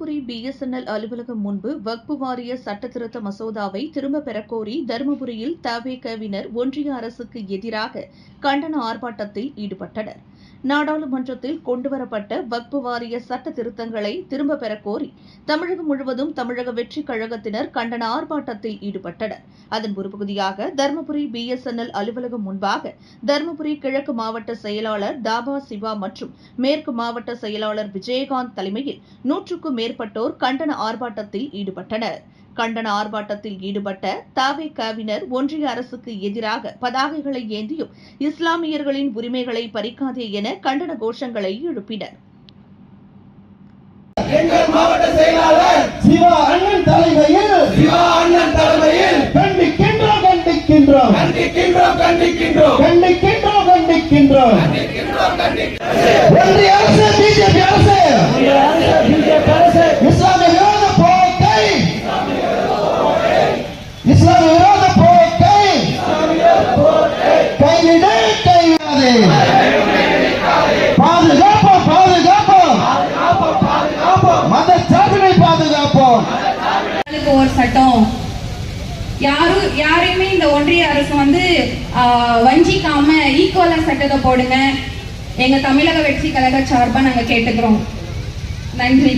Dharmapuri BSNL அலுவலகம் முன்பு வக்பு வாரிய சட்டத்திருத்த மசோதாவை திரும்பப் பெறக்கோரி தருமபுரியில் தவேகவினர் ஒன்றிய அரசுக்கு எதிராக கண்டன ஆர்ப்பாட்டத்தில் ஈடுபட்டனர். நாடாளுமன்றத்தில் கொண்டுவரப்பட்ட வக்பு வாரிய சட்ட திருத்தங்களை திரும்பப் பெறக்கோரி தமிழகம் முழுவதும் தமிழக வெற்றிக் கழகத்தினர் கண்டன ஆர்ப்பாட்டத்தில் ஈடுபட்டனர். அதன் ஒரு பகுதியாக தருமபுரி BSNL அலுவலகம் முன்பாக தருமபுரி கிழக்கு மாவட்ட செயலாளர் தாபா சிவா மற்றும் மேற்கு மாவட்ட செயலாளர் விஜயகாந்த் தலைமையில் 100க்கும் மேற்பட்டோர் கண்டன ஆர்ப்பாட்டத்தில் ஈடுபட்டனர். கண்டன ஆர்ப்பாட்டத்தில் ஈடுபட்ட தவேகவினர் ஒன்றிய அரசுக்கு எதிராக பதாகைகளை ஏந்தியும் இஸ்லாமியர்களின் உரிமைகளை பறிக்காதே என கண்டன கோஷங்களை எழுப்பினர். எங்கள் மாவட்ட செயலாளர் சிவா அண்ணன் தலைமையில் கண்டிக்கின்றோம் ஒன்றிய அரசு பிஜேபி அரசு இஸ்லாமிய விரோத போக்கை கைவிடாதே. பாதுகாப்போம் மதச்சார்பினை பாதுகாப்போம். ஒரு சட்டம் யாரையுமே இந்த ஒன்றிய அரசு வஞ்சிக்காம ஈக்குவலா சட்டத்தை போடுங்க. எங்க தமிழக வெற்றி கழக சார்பா நாங்க கேட்டுக்கிறோம். நன்றி.